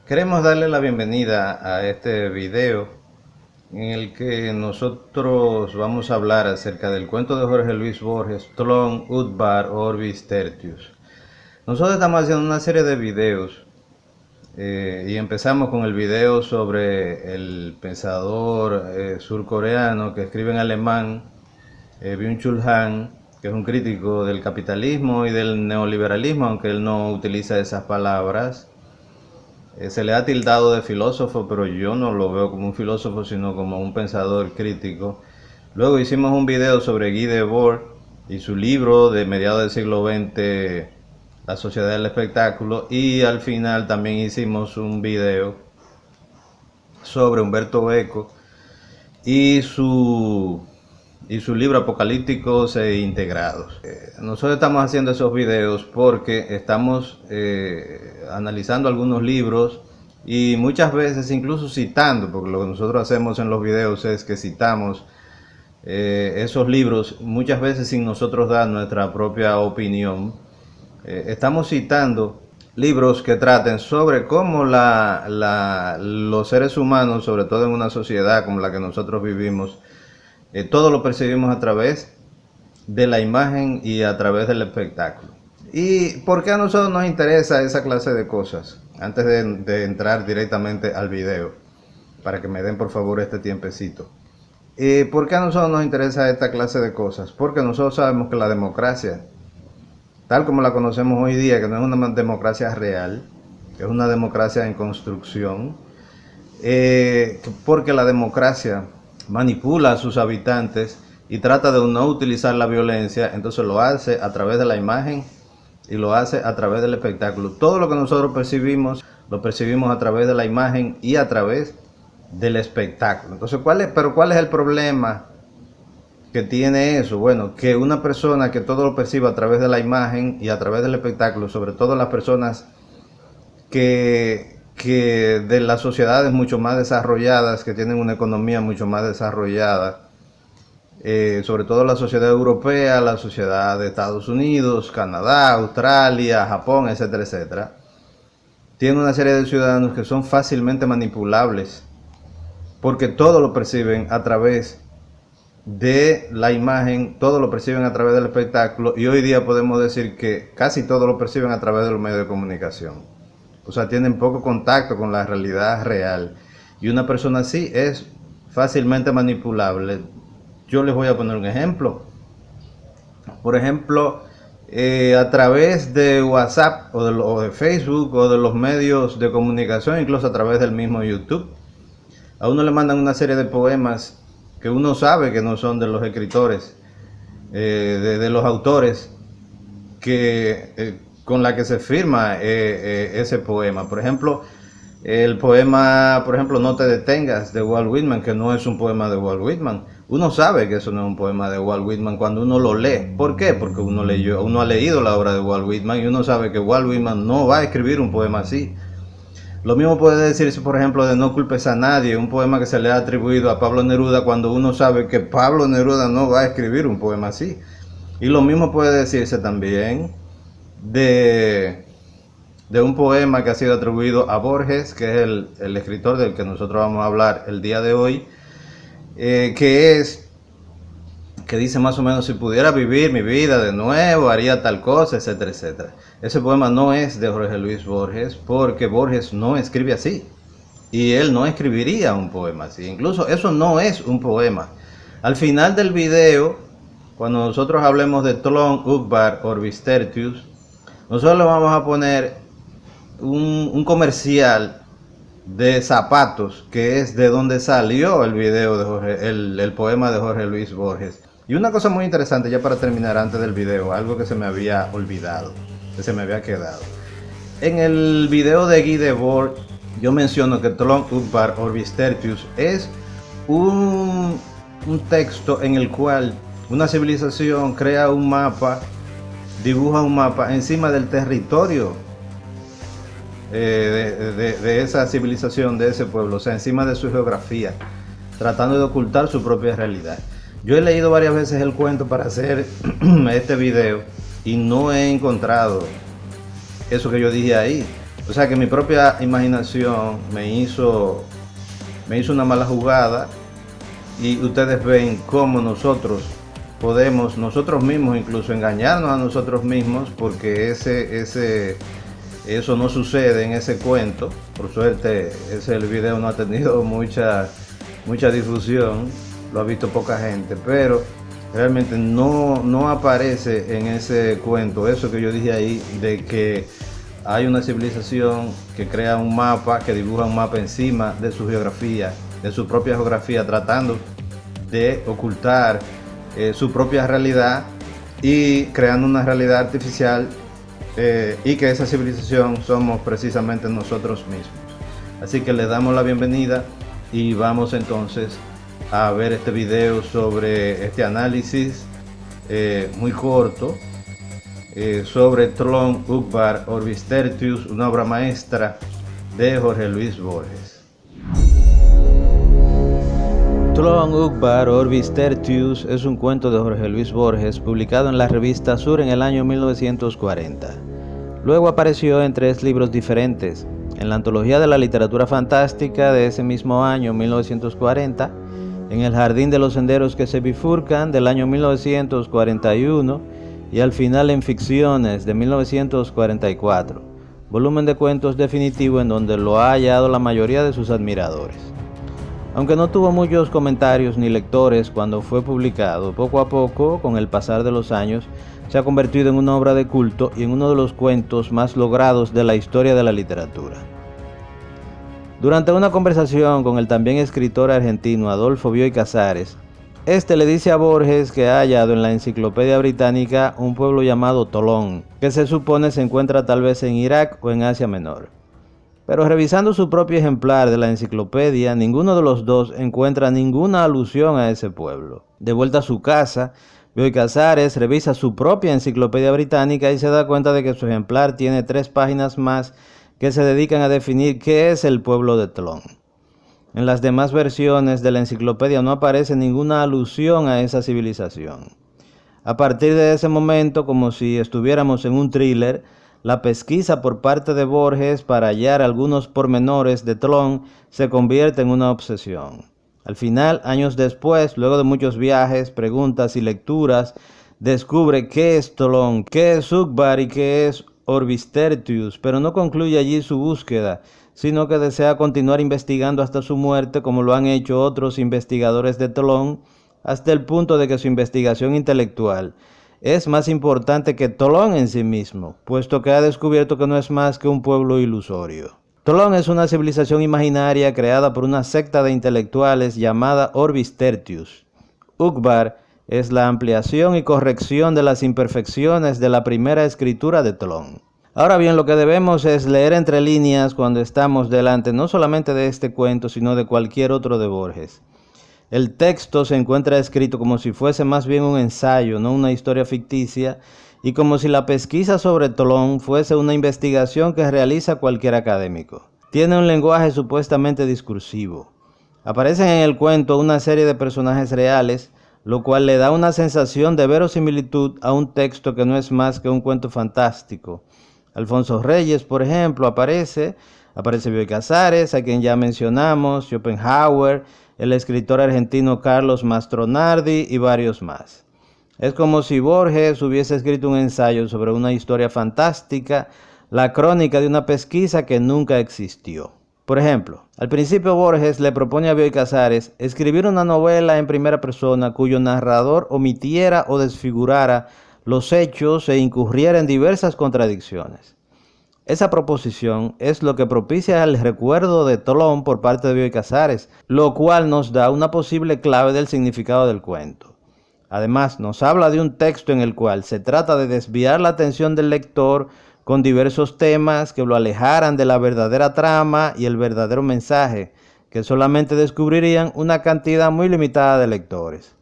Queremos darle la bienvenida a este video en el que nosotros vamos a hablar acerca del cuento de Jorge Luis Borges, Tlön Utvar Orbis Tertius. Nosotros estamos haciendo una serie de videos y empezamos con el video sobre el pensador surcoreano que escribe en alemán, Byung-Chul Han, que es un crítico del capitalismo y del neoliberalismo, aunque él no utiliza esas palabras. Se le ha tildado de filósofo, pero yo no lo veo como un filósofo, sino como un pensador crítico. Luego hicimos un video sobre Guy Debord y su libro de mediados del siglo XX, La Sociedad del Espectáculo. Y al final también hicimos un video sobre Humberto Eco y su libro Apocalípticos e Integrados. Nosotros estamos haciendo esos videos porque estamos analizando algunos libros y muchas veces incluso citando, porque lo que nosotros hacemos en los videos es que citamos esos libros, muchas veces sin nosotros dar nuestra propia opinión. Estamos citando libros que traten sobre cómo los seres humanos, sobre todo en una sociedad como la que nosotros vivimos, todo lo percibimos a través de la imagen y a través del espectáculo. ¿Y por qué a nosotros nos interesa esa clase de cosas? Antes de entrar directamente al video, para que me den por favor este tiempecito. ¿Por qué a nosotros nos interesa esta clase de cosas? Porque nosotros sabemos que la democracia, tal como la conocemos hoy día, que no es una democracia real, es una democracia en construcción, porque la democracia manipula a sus habitantes y trata de no utilizar la violencia, entonces lo hace a través de la imagen y lo hace a través del espectáculo. Todo lo que nosotros percibimos, lo percibimos a través de la imagen y a través del espectáculo. Entonces, ¿cuál es el problema que tiene eso? Bueno, que una persona que todo lo percibe a través de la imagen y a través del espectáculo, sobre todo las personas que de las sociedades mucho más desarrolladas, que tienen una economía mucho más desarrollada, sobre todo la sociedad europea, la sociedad de Estados Unidos, Canadá, Australia, Japón, etcétera, etcétera, tienen una serie de ciudadanos que son fácilmente manipulables, porque todo lo perciben a través de la imagen, todo lo perciben a través del espectáculo, y hoy día podemos decir que casi todo lo perciben a través de los medios de comunicación. O sea, tienen poco contacto con la realidad real. Y una persona así es fácilmente manipulable. Yo les voy a poner un ejemplo. Por ejemplo, a través de WhatsApp o de Facebook o de los medios de comunicación, incluso a través del mismo YouTube, a uno le mandan una serie de poemas que uno sabe que no son de los escritores, de los autores que con la que se firma ese poema. Por ejemplo, el poema, No te detengas, de Walt Whitman, que no es un poema de Walt Whitman. Uno sabe que eso no es un poema de Walt Whitman cuando uno lo lee. ¿Por qué? Porque uno ha leído la obra de Walt Whitman y uno sabe que Walt Whitman no va a escribir un poema así. Lo mismo puede decirse, por ejemplo, de No culpes a nadie, un poema que se le ha atribuido a Pablo Neruda, cuando uno sabe que Pablo Neruda no va a escribir un poema así. Y lo mismo puede decirse también de un poema que ha sido atribuido a Borges, que es el escritor del que nosotros vamos a hablar el día de hoy, que dice más o menos: si pudiera vivir mi vida de nuevo, haría tal cosa, etcétera, etcétera. Ese poema no es de Jorge Luis Borges, porque Borges no escribe así, y él no escribiría un poema así. Incluso eso no es un poema. Al final del video, cuando nosotros hablemos de Tlön Utvar Orbis Tertius, nosotros le vamos a poner un comercial de zapatos, que es de donde salió el video de el poema de Jorge Luis Borges. Y una cosa muy interesante, ya para terminar antes del video, algo que se me había olvidado, que se me había quedado. En el video de Guy Debord, yo menciono que Tlön Utvar Orbis Tertius es un texto en el cual una civilización crea un mapa, dibuja un mapa encima del territorio de esa civilización, de ese pueblo, o sea, encima de su geografía, tratando de ocultar su propia realidad. Yo he leído varias veces el cuento para hacer este video y no he encontrado eso que yo dije ahí. O sea que mi propia imaginación me hizo una mala jugada, y ustedes ven cómo nosotros podemos nosotros mismos incluso engañarnos a nosotros mismos, porque eso no sucede en ese cuento. Por suerte el video no ha tenido mucha difusión, lo ha visto poca gente, pero realmente no aparece en ese cuento eso que yo dije ahí, de que hay una civilización que crea un mapa, que dibuja un mapa encima de su geografía, de su propia geografía, tratando de ocultar su propia realidad y creando una realidad artificial, y que esa civilización somos precisamente nosotros mismos. Así que le damos la bienvenida y vamos entonces a ver este video sobre este análisis muy corto sobre Tlön Uqbar Orbis Tertius, una obra maestra de Jorge Luis Borges. Tlön Uqbar Orbis Tertius es un cuento de Jorge Luis Borges publicado en la revista Sur en el año 1940. Luego apareció en 3 libros diferentes: en la antología de la literatura fantástica de ese mismo año 1940, en el jardín de los senderos que se bifurcan del año 1941 y al final en Ficciones de 1944, volumen de cuentos definitivo en donde lo ha hallado la mayoría de sus admiradores. Aunque no tuvo muchos comentarios ni lectores cuando fue publicado, poco a poco, con el pasar de los años, se ha convertido en una obra de culto y en uno de los cuentos más logrados de la historia de la literatura. Durante una conversación con el también escritor argentino Adolfo Bioy Casares, este le dice a Borges que ha hallado en la Enciclopedia Británica un pueblo llamado Tolón, que se supone se encuentra tal vez en Irak o en Asia Menor. Pero revisando su propio ejemplar de la enciclopedia, ninguno de los dos encuentra ninguna alusión a ese pueblo. De vuelta a su casa, Bioy Casares revisa su propia Enciclopedia Británica y se da cuenta de que su ejemplar tiene 3 páginas más que se dedican a definir qué es el pueblo de Tlön. En las demás versiones de la enciclopedia no aparece ninguna alusión a esa civilización. A partir de ese momento, como si estuviéramos en un thriller, la pesquisa por parte de Borges para hallar algunos pormenores de Tlön se convierte en una obsesión. Al final, años después, luego de muchos viajes, preguntas y lecturas, descubre qué es Tlön, qué es Uqbar y qué es Orbis Tertius, pero no concluye allí su búsqueda, sino que desea continuar investigando hasta su muerte, como lo han hecho otros investigadores de Tlön, hasta el punto de que su investigación intelectual es más importante que Tlön en sí mismo, puesto que ha descubierto que no es más que un pueblo ilusorio. Tlön es una civilización imaginaria creada por una secta de intelectuales llamada Orbis Tertius. Uqbar es la ampliación y corrección de las imperfecciones de la primera escritura de Tlön. Ahora bien, lo que debemos es leer entre líneas cuando estamos delante no solamente de este cuento, sino de cualquier otro de Borges. El texto se encuentra escrito como si fuese más bien un ensayo, no una historia ficticia, y como si la pesquisa sobre Tlön fuese una investigación que realiza cualquier académico. Tiene un lenguaje supuestamente discursivo. Aparecen en el cuento una serie de personajes reales, lo cual le da una sensación de verosimilitud a un texto que no es más que un cuento fantástico. Alfonso Reyes, por ejemplo, aparece Bioy Casares, a quien ya mencionamos, Schopenhauer, el escritor argentino Carlos Mastronardi y varios más. Es como si Borges hubiese escrito un ensayo sobre una historia fantástica, la crónica de una pesquisa que nunca existió. Por ejemplo, al principio Borges le propone a Bioy Casares escribir una novela en primera persona cuyo narrador omitiera o desfigurara los hechos e incurriera en diversas contradicciones. Esa proposición es lo que propicia el recuerdo de Tlön por parte de Bioy Casares, lo cual nos da una posible clave del significado del cuento. Además, nos habla de un texto en el cual se trata de desviar la atención del lector con diversos temas que lo alejaran de la verdadera trama y el verdadero mensaje, que solamente descubrirían una cantidad muy limitada de lectores.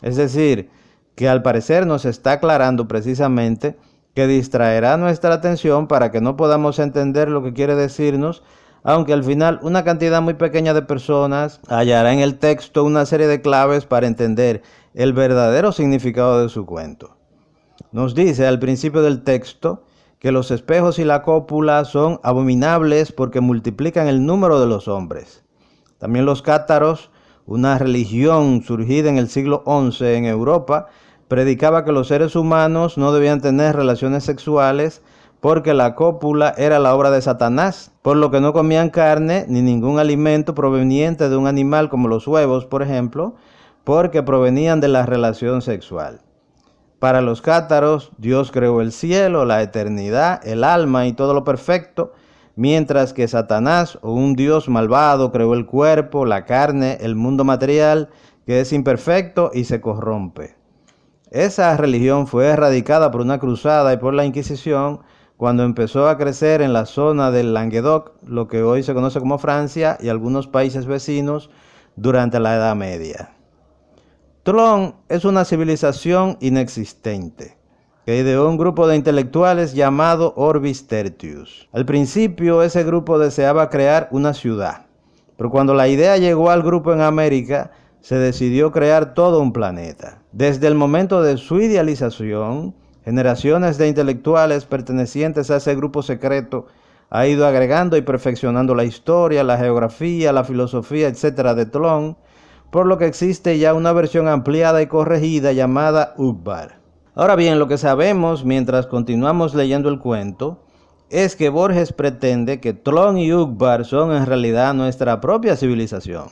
Es decir, que al parecer nos está aclarando precisamente que distraerá nuestra atención para que no podamos entender lo que quiere decirnos, aunque al final una cantidad muy pequeña de personas hallará en el texto una serie de claves para entender el verdadero significado de su cuento. Nos dice al principio del texto que los espejos y la cópula son abominables porque multiplican el número de los hombres. También los cátaros, una religión surgida en el siglo XI en Europa, predicaba que los seres humanos no debían tener relaciones sexuales porque la cópula era la obra de Satanás, por lo que no comían carne ni ningún alimento proveniente de un animal como los huevos, por ejemplo, porque provenían de la relación sexual. Para los cátaros, Dios creó el cielo, la eternidad, el alma y todo lo perfecto, mientras que Satanás, o un Dios malvado, creó el cuerpo, la carne, el mundo material, que es imperfecto y se corrompe. Esa religión fue erradicada por una cruzada y por la Inquisición cuando empezó a crecer en la zona del Languedoc, lo que hoy se conoce como Francia, y algunos países vecinos durante la Edad Media. Tlön es una civilización inexistente que ideó un grupo de intelectuales llamado Orbis Tertius. Al principio ese grupo deseaba crear una ciudad, pero cuando la idea llegó al grupo en América, se decidió crear todo un planeta. Desde el momento de su idealización, generaciones de intelectuales pertenecientes a ese grupo secreto ha ido agregando y perfeccionando la historia, la geografía, la filosofía, etc. de Tlön, por lo que existe ya una versión ampliada y corregida llamada Uqbar. Ahora bien, lo que sabemos mientras continuamos leyendo el cuento es que Borges pretende que Tlön y Uqbar son en realidad nuestra propia civilización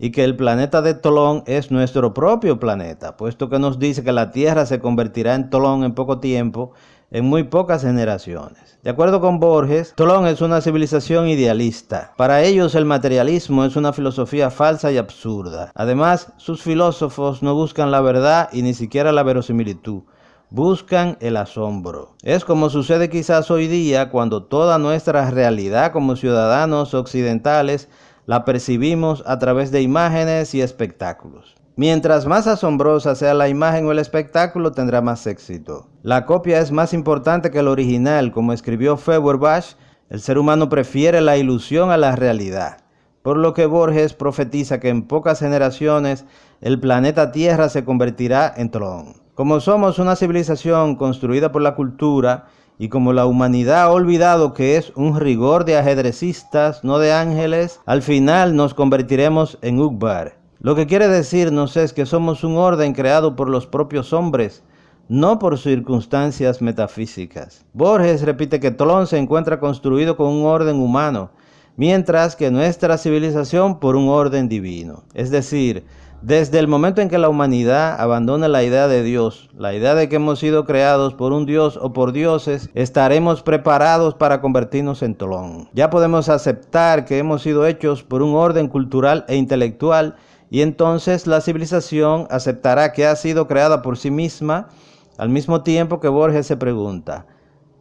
y que el planeta de Tlön es nuestro propio planeta, puesto que nos dice que la Tierra se convertirá en Tlön en poco tiempo, en muy pocas generaciones. De acuerdo con Borges, Tlön es una civilización idealista. Para ellos el materialismo es una filosofía falsa y absurda. Además, sus filósofos no buscan la verdad y ni siquiera la verosimilitud. Buscan el asombro. Es como sucede quizás hoy día cuando toda nuestra realidad como ciudadanos occidentales la percibimos a través de imágenes y espectáculos. Mientras más asombrosa sea la imagen o el espectáculo, tendrá más éxito. La copia es más importante que el original, como escribió Feuerbach. El ser humano prefiere la ilusión a la realidad, por lo que Borges profetiza que en pocas generaciones el planeta Tierra se convertirá en Tlön. Como somos una civilización construida por la cultura, y como la humanidad ha olvidado que es un rigor de ajedrecistas, no de ángeles, al final nos convertiremos en Uqbar. Lo que quiere decirnos es que somos un orden creado por los propios hombres, no por circunstancias metafísicas. Borges repite que Tlön se encuentra construido con un orden humano, mientras que nuestra civilización por un orden divino. Es decir, desde el momento en que la humanidad abandone la idea de Dios, la idea de que hemos sido creados por un Dios o por dioses, estaremos preparados para convertirnos en Tlön. Ya podemos aceptar que hemos sido hechos por un orden cultural e intelectual, y entonces la civilización aceptará que ha sido creada por sí misma, al mismo tiempo que Borges se pregunta: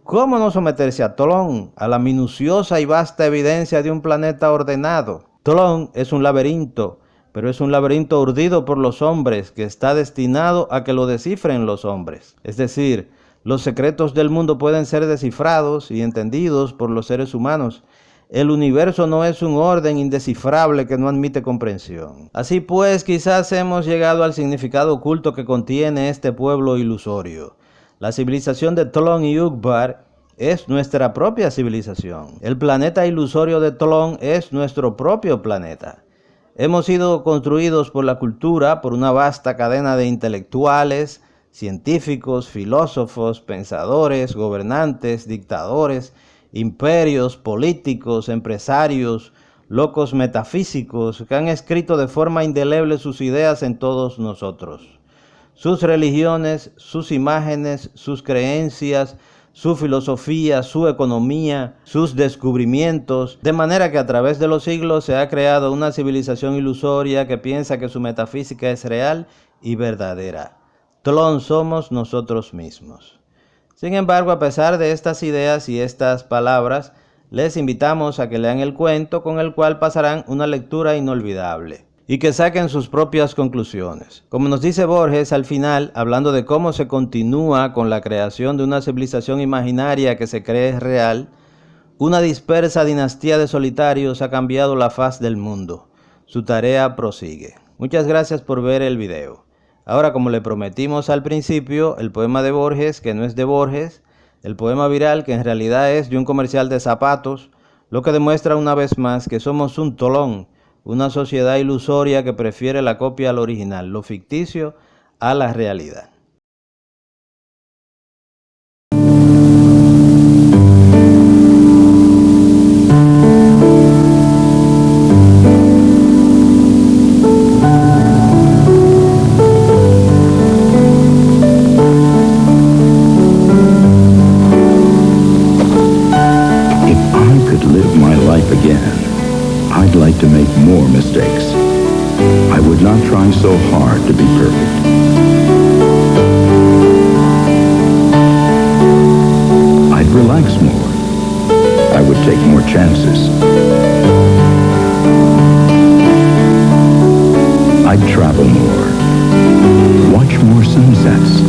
¿cómo no someterse a Tlön, a la minuciosa y vasta evidencia de un planeta ordenado? Tlön es un laberinto, pero es un laberinto urdido por los hombres que está destinado a que lo descifren los hombres. Es decir, los secretos del mundo pueden ser descifrados y entendidos por los seres humanos. El universo no es un orden indescifrable que no admite comprensión. Así pues, quizás hemos llegado al significado oculto que contiene este pueblo ilusorio. La civilización de Tlön y Uqbar es nuestra propia civilización. El planeta ilusorio de Tlön es nuestro propio planeta. Hemos sido construidos por la cultura, por una vasta cadena de intelectuales, científicos, filósofos, pensadores, gobernantes, dictadores, imperios, políticos, empresarios, locos metafísicos, que han escrito de forma indeleble sus ideas en todos nosotros. Sus religiones, sus imágenes, sus creencias, su filosofía, su economía, sus descubrimientos, de manera que a través de los siglos se ha creado una civilización ilusoria que piensa que su metafísica es real y verdadera. Tlön somos nosotros mismos. Sin embargo, a pesar de estas ideas y estas palabras, les invitamos a que lean el cuento, con el cual pasarán una lectura inolvidable, y que saquen sus propias conclusiones. Como nos dice Borges al final, hablando de cómo se continúa con la creación de una civilización imaginaria que se cree real, una dispersa dinastía de solitarios ha cambiado la faz del mundo. Su tarea prosigue. Muchas gracias por ver el video. Ahora, como le prometimos al principio, el poema de Borges, que no es de Borges, El poema viral, que en realidad es de un comercial de zapatos, lo que demuestra una vez más que somos un tolón, una sociedad ilusoria que prefiere la copia al original, lo ficticio a la realidad. I'd like to make more mistakes. I would not try so hard to be perfect. I'd relax more. I would take more chances. I'd travel more. Watch more sunsets.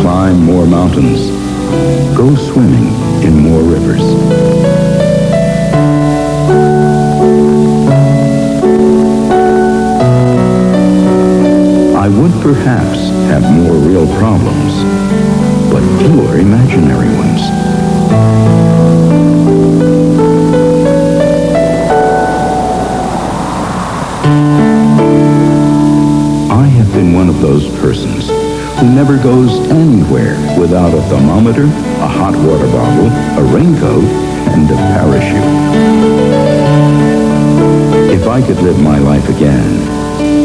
Climb more mountains. Go swimming in more rivers. I would perhaps have more real problems, but fewer imaginary ones. I have been one of those persons who never goes anywhere without a thermometer, a hot water bottle, a raincoat, and a parachute. If I could live my life again,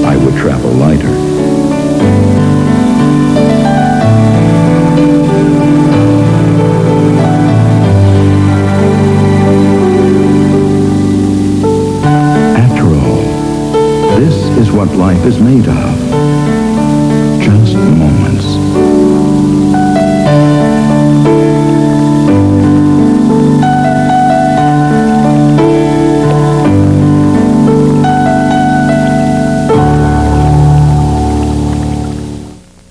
I would travel lighter. After all, this is what life is made of.